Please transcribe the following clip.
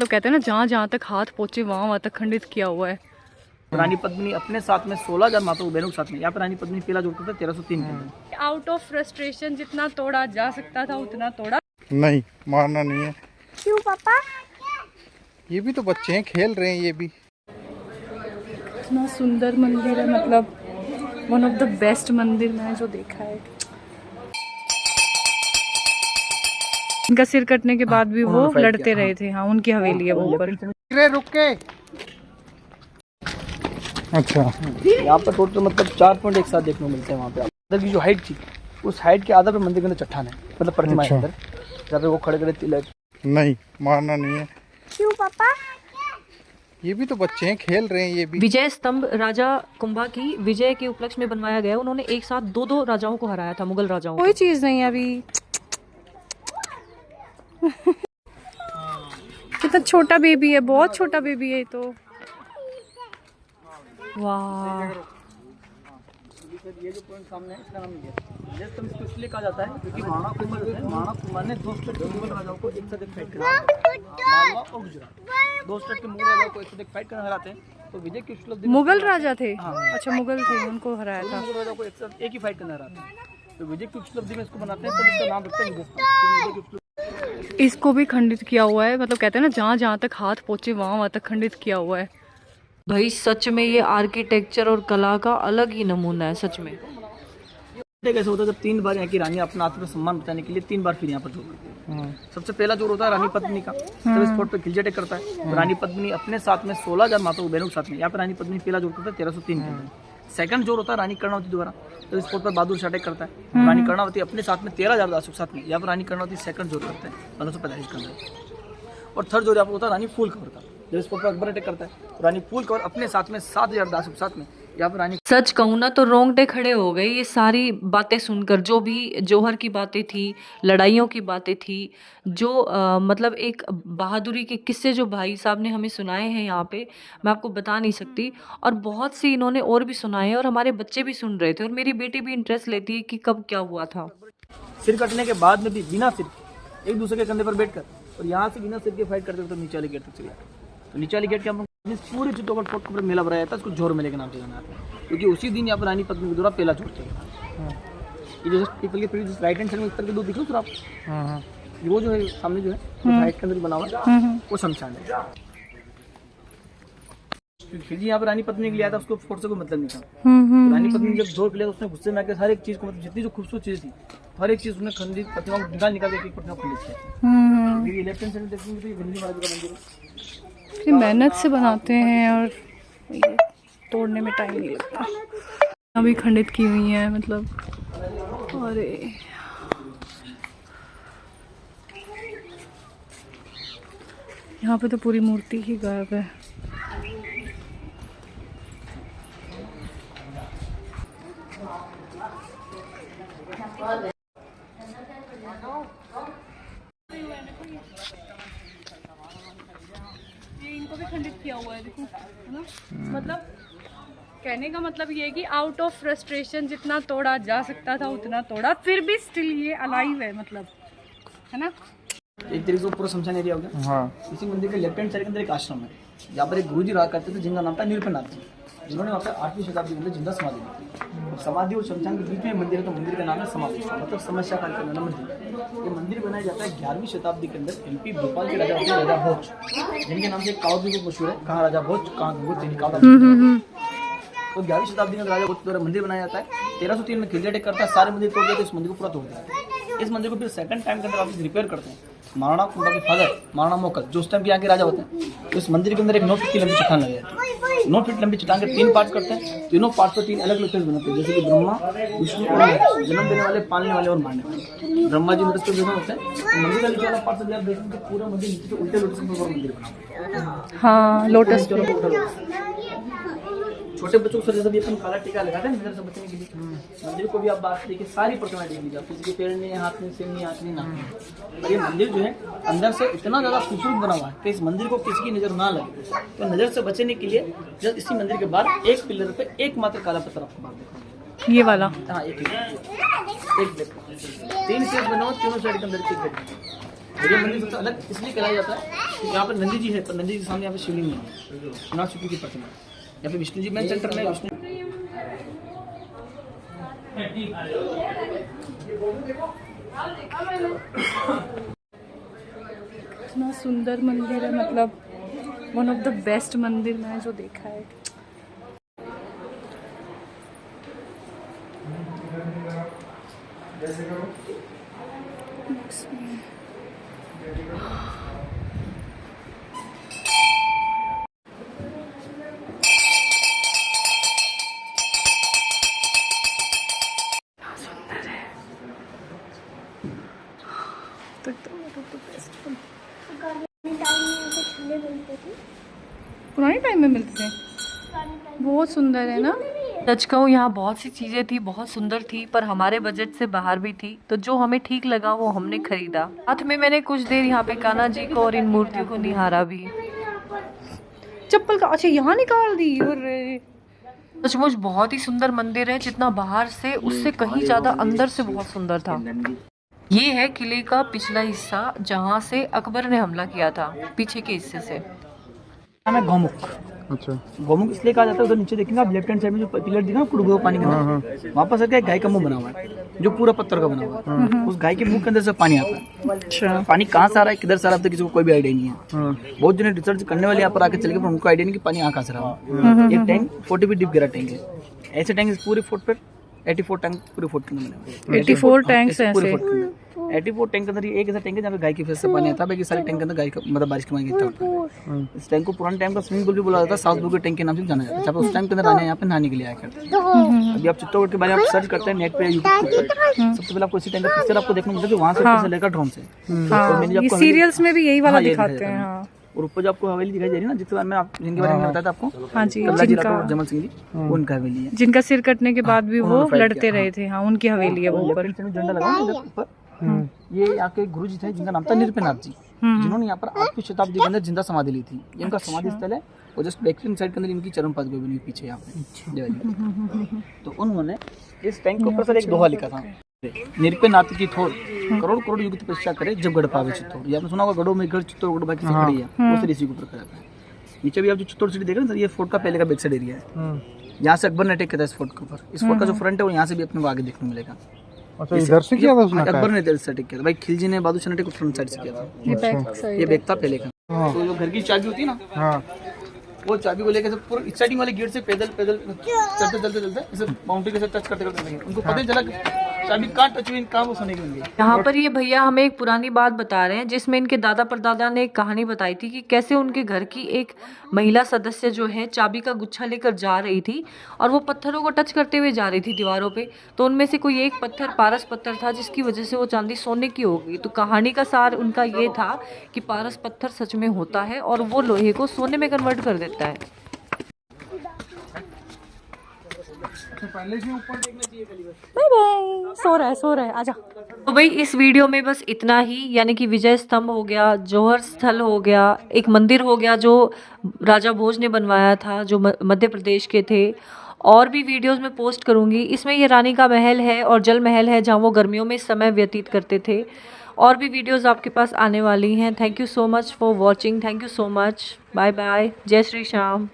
तो कहते हैं ना, जहाँ जहाँ तक हाथ पहुँचे वहाँ वहाँ तक खंडित किया हुआ है। रानी पद्मिनी अपने साथ में 16,000 माताओं बहनों के साथ में, यहाँ पर रानी पद्मिनी पहला जोड़ करता 1303 के अंदर। आउट ऑफ फ्रस्ट्रेशन जितना तोड़ा जा सकता था उतना तोड़ा। नहीं, मारना नहीं है। क्यों पापा? ये भी तो बच्चे हैं, खेल रहे हैं ये भी। इतना सुंदर मंदिर है, मतलब वन ऑफ द बेस्ट मंदिर मैंने जो देखा है। इनका सिर कटने के बाद भी वो लड़ते रहे थे। हाँ, उनकी हवेली है वो ऊपर। रुक के। अच्छा, यहाँ पर टोटल मतलब 4 पॉइंट एक साथ देखने को मिलते हैं। वहाँ पे अंदर की जो हाइट थी, उस हाइट के आधा पे मंदिर के अंदर चट्टान है, मतलब प्रतिमा है अंदर, जहाँ पे वो खड़े खड़े तिलक। नहीं, मारना नहीं है। क्यों पापा? ये भी तो बच्चे हैं, खेल रहे हैं ये भी। विजय स्तंभ राजा कुंभा की विजय के उपलक्ष्य में बनवाया गया। उन्होंने एक साथ दो राजाओं को हराया था, मुगल राजाओं को। कोई चीज नहीं है अभी। कितना छोटा बेबी है, बहुत छोटा बेबी है ये तो। वाह, ये जो पॉइंट सामने है, इसका नाम ये है। जैसे तुम इसको इसलिए कहा जाता है क्योंकि महाराणा कुंभा ने 2 स्टेट के मुगल राजाओं को एक साथ फाइट करा, मालवा और गुजरात। 2 स्टेट के मुगल राजाओं को एक साथ फाइट करना हराते हैं, तो विजय की उपलब्धि। मुगल राजा थे? हाँ। अच्छा, मुगल थे, उनको हराया था। मुगल राजाओं को एक साथ एक ही फाइट करना हराते हैं, तो विजय की उपलब्धि में इसको बनाते हैं, तो इसका नाम रखते हैं हिंदुस्तान। इसको भी खंडित किया हुआ है, मतलब कहते हैं ना, जहाँ जहाँ तक हाथ पहुँचे वहाँ वहाँ तक खंडित किया हुआ है। भाई सच में ये आर्किटेक्चर और कला का अलग ही नमूना है, सच में। कैसे होता है, जब 3 बार यहाँ की रानी अपना आत्मसम्मान बचाने के लिए 3 बार फिर यहाँ पर जोर करती है। सबसे पहला जोर होता है रानी पद्मिनी का, जब स्पॉट पे खिलजी अटैक करता है, तो रानी पद्मिनी अपने साथ में 16,000 माताओं बहनों के साथ में, यहाँ पर रानी पद्मिनी पहला जोर करता है 1303 के अंदर। सेकंड जोर होता है रानी कर्णावती द्वारा, तो स्पॉट पर बहादुर अटैक करता है, रानी कर्णावती अपने साथ में 13,000 दासों के साथ में, यहाँ पर रानी कर्णावती सेकंड जोर करता है 1545 के अंदर। और थर्ड जोर यहाँ पर होता है रानी फूल कवर का, जब स्पॉट पर अकबर अटैक करता है, तो रानी फूल कवर अपने साथ में 7,000 दासों के साथ में, यहाँ पर रानी। सच कहूँ ना तो रोंगटे खड़े हो गए ये सारी बातें सुनकर। जो भी जौहर की बातें थी, लड़ाइयों की बातें थी, जो मतलब एक बहादुरी के किस्से जो भाई साहब ने हमें सुनाए हैं यहाँ पे, मैं आपको बता नहीं सकती। और बहुत सी इन्होंने और भी सुनाए हैं, और हमारे बच्चे भी सुन रहे थे, और मेरी बेटी भी इंटरेस्ट लेती है कि कब क्या हुआ था। सिर कटने के बाद में भी बिना सिर एक दूसरे के कंधे पर बैठकर, और यहाँ से बिना सिर के फाइट करते तो नीचे वाले गेट तक चले जाते। तो नीचे वाले गेट के हम पूरे चित्तौड़गढ़ फोर्ट के ऊपर मेला भराया था, उसको जोर मेले के नाम से जाना जाता है, क्योंकि उसी दिन यहाँ पर रानी पद्मिनी द्वारा पहला जोर चलेगा। ये जो पीपल के पेड़ राइट हैंड साइड में उत्तर के 2 दिखे आप, वो जो है सामने जो है राइट के अंदर बना हुआ है, वो शमशान है। फिर जी यहाँ पर रानी पद्मिनी के लिए आया था, उसको फोर्ट से कोई मतलब नहीं था। तो रानी पद्मिनी जब जोर के लिया, तो उसने गुस्से में आकर हर एक चीज को, मतलब जितनी जो खूबसूरत चीज थी, हर एक चीज उसने खंडित प्रतिमा को निकाल के प्रतिमा खंडित किया। ये लेफ्ट हैंड साइड में देखेंगे तो ये गंदी महाराज का मंदिर है। इतनी मेहनत से बनाते हैं और ये तोड़ने में टाइम नहीं लगता। अभी खंडित की हुई है, मतलब अरे यहाँ पे तो पूरी मूर्ति ही गायब है। इनको भी खंडित किया हुआ है, देखो, है ना। मतलब कहने का मतलब ये है कि आउट ऑफ फ्रस्ट्रेशन जितना तोड़ा जा सकता था उतना तोड़ा, फिर भी स्टिल ये अलाइव है, मतलब, है ना। एक तरीके से पूरा शमशान एरिया हो गया। हाँ। इसी मंदिर के लेफ्ट हैंड साइड के अंदर एक आश्रम है, जहाँ पर एक गुरुजी रहा करते थे, जिनका नाम था निरपनाथ जी, जिन्होंने वहाँ पर 8वीं शताब्दी के अंदर जिंदा समाधि दी थी। समाधि और शमशान के बीच में मंदिर है, तो मंदिर का नाम है समाधि, मतलब समस्या काल का मंदिर। ये मंदिर बनाया जाता है 11वीं शताब्दी के अंदर एमपी भोपाल के राजा होते हैं, राजा भोज, जिनके नाम से कावड़ भी मशहूर है, कहाँ राजा भोज कहाँ गंगोत्री। तो 11वीं शताब्दी में राजा भोज द्वारा मंदिर बनाया जाता है। 1303 में खिलजी अटैक करता है, सारे मंदिर तोड़ दिया, तो इस मंदिर को पूरा तोड़ दिया। इस मंदिर को फिर सेकंड टाइम के अंदर वापस रिपेयर करते हैं। महाराणा कुंभा के फादर महाराणा मोकल, जो उस टाइम के यहाँ के राजा होते हैं, तो इस मंदिर के अंदर एक 9 फीट की लंबी चट्टान लगी जाती है। 9 फीट लंबी चट्टान के 3 पार्ट करते हैं, तीनों पार्ट पर 3 अलग अलग फेस बनाते हैं, जैसे कि ब्रह्मा, विष्णु और महेश, जन्म देने वाले, पालने वाले और मारने वाले। ब्रह्मा जी मृत दोनों होते हैं। तो मंदिर का नीचे वाला पार्ट से आप देखेंगे पूरा मंदिर नीचे से उल्टे लोटस में मंदिर बना हुआ है। हाँ, लोटस। छोटे बच्चों को जैसे भी अपन काला टीका लगाते हैं नजर से बचने के लिए, मंदिर को भी आप बात देखिए, सारी प्रतिमाएं देख लीजिए, किसी के पैर नहीं, हाथ नहीं, सिर नहीं, आँख नहीं, नाक नहीं। और ये मंदिर जो है अंदर से इतना ज़्यादा खूबसूरत बना हुआ है कि इस मंदिर को किसी की नज़र ना लगे, तो नज़र से बचने के लिए जब इसी मंदिर के बाहर एक पिलर पे एकमात्र काला पत्थर आपको बाहर देखा, ये वाला। हाँ, एक 3 फेस बना हुआ, तीनों साइड के अंदर एक गेट। और ये मंदिर सबसे अलग इसलिए कहलाया जाता है कि यहाँ पर नंदी जी है, पर नंदी जी के सामने यहाँ पे शिवलिंग है, नाग चुकी की प्रतिमा। यहाँ पे विष्णु जी मेन सेंटर में, विष्णु इतना सुंदर मंदिर है, मतलब वन ऑफ द बेस्ट मंदिर मैंने जो देखा है। पुराने टाइम में मिलते थे, बहुत सुंदर है ना। सच कहूँ यहाँ बहुत सी चीज़ें थी, बहुत सुंदर थी, पर हमारे बजट से बाहर भी थी, तो जो हमें ठीक लगा वो हमने खरीदा। साथ में मैंने कुछ देर यहाँ पे कान्हा जी को और इन मूर्तियों को निहारा भी। चप्पल का, अच्छा यहाँ निकाल दी। और सचमुच बहुत ही सुंदर मंदिर है, जितना बाहर से उससे कहीं ज़्यादा अंदर से बहुत सुंदर था। ये है किले का पिछला हिस्सा, जहाँ से अकबर ने हमला किया था, पीछे के हिस्से से। नाम है गौमुख। अच्छा, गौमुख इसलिए कहा जाता है, उधर नीचे देखेंगे आप, लेफ्ट हैंड साइड में जो पिलर दिखा ना, डूबे पानी के अंदर, वहाँ पर एक गाय का मुंह बना हुआ है, जो पूरा पत्थर का बना हुआ है। उस गाय के मुंह के अंदर से पानी आता है। अच्छा, पानी कहाँ से आ रहा है, किधर से आ रहा है, तो किसी को कोई भी आइडिया नहीं है। बहुत जने रिसर्च करने वाले यहाँ पर आके चले गए, पर उनको आइडिया नहीं कि पानी यहाँ कहाँ से रहा है। ये टैंक 40 फीट डीप गिरा टैंक है। ऐसे टैंक पूरे फुट पर 84 टैंक पूरे फुट के अंदर बने। 84 टैंक्स हैं ऐसे। 84 टैंक के अंदर ये एक ऐसा टैंक है जहाँ पे गाय की फेस से पानी आता है, बाकी सारे टैंक के अंदर गाय का मतलब बारिश का पानी गिरता होता है। इस टैंक को पुराने टाइम का स्विमिंग पूल भी बोला जाता है, साउथ ब्लू के टैंक के नाम से जाना जाता है। जब उस टाइम के अंदर आने यहाँ पे नहाने के लिए आया करते हैं। अभी आप चित्तौड़गढ़ के बारे में आप सर्च करते हैं नेट पे, यूट्यूब पे, सबसे पहले आपको इसी टैंक का पिक्चर आपको देखने मिलता है, जो वहाँ से ऊपर से लेकर ड्रोन से। ये सीरियल्स में भी यही वाला दिखाते हैं। हाँ, और ऊपर जो आपको हवेली दिखाई दे रही है ना, जिसके बारे में आप जिनके बारे में बताया था आपको, हाँ जी, कल्ला जी जिनका राठौर, जमल सिंह जी, वो उनका हवेली है। जिनका सिर कटने के बाद भी वो उन्होंने fight लड़ते किया, रहे थे। हाँ, उनकी हवेली है वो ऊपर। लेफ्ट साइड में झंडा लगा है इधर ऊपर। ये यहाँ के गुरु जी थे, जिनका नाम था निरपेनाथ जी, जिन्होंने यहाँ पर 8वीं शताब्दी के अंदर जिंदा समाधि ली थी। ये इनका समाधि स्थल है, और जस्ट बैकलिंग साइड के अंदर इनकी चरण पादुका बनी हुई पीछे यहाँ पे दिवाली। तो उन्होंने इस टैंक के ऊपर सर एक दोहा लिखा था, निरपेनाथ की थोर करोड़ करोड़ युग तपस्या करे जब गढ़ पावे चित्तौड़। ये आपने सुना होगा, गढ़ों में गढ़ चित्तौड़ बाकी से खड़ी है, वो सर इसी के ऊपर करा है। नीचे भी आप जो चित्तौड़ सिटी देख रहे हैं सर, ये फोर्ट का पहले का बैक साइड एरिया है। यहाँ से अकबर ने अटैक किया था इस फोर्ट के ऊपर। इस फोर्ट का जो फ्रंट है वो यहाँ से भी अपने को आगे देखने को मिलेगा। अच्छा, इधर से किया था उसने? अकबर ने इधर से अटैक किया था भाई, खिलजी ने बादशाह ने अटैक फ्रंट साइड से किया था। ये बैक था पहले का। तो जो घर की चाबी होती है ना, हाँ, वो चाबी को लेकर पूरा स्टार्टिंग वाले गेट से पैदल पैदल चलते चलते चलते इसे बाउंड्री के साथ टच करते करते उनको पता ही चला चाबी कहाँ टच हुई, कहाँ वो सोने की होंगी। यहाँ पर ये भैया हमें एक पुरानी बात बता रहे हैं, जिसमें इनके दादा परदादा ने एक कहानी बताई थी कि कैसे उनके घर की एक महिला सदस्य जो है चाबी का गुच्छा लेकर जा रही थी, और वो पत्थरों को टच करते हुए जा रही थी दीवारों पे, तो उनमें से कोई एक पत्थर पारस पत्थर था, जिसकी वजह से वो चांदी सोने की हो गई। तो कहानी का सार उनका ये था कि पारस पत्थर सच में होता है और वो लोहे को सोने में कन्वर्ट कर देता है। बाय बाय, सो रहा है, आजा। तो भाई इस वीडियो में बस इतना ही, यानी कि विजय स्तंभ हो गया, जौहर स्थल हो गया, एक मंदिर हो गया जो राजा भोज ने बनवाया था, जो मध्य प्रदेश के थे। और भी वीडियोस में पोस्ट करूंगी। इसमें ये रानी का महल है और जल महल है, जहाँ वो गर्मियों में समय व्यतीत करते थे। और भी वीडियोस आपके पास आने वाली हैं। Thank you so much for watching. Thank you so much. Bye bye. जय श्री श्याम।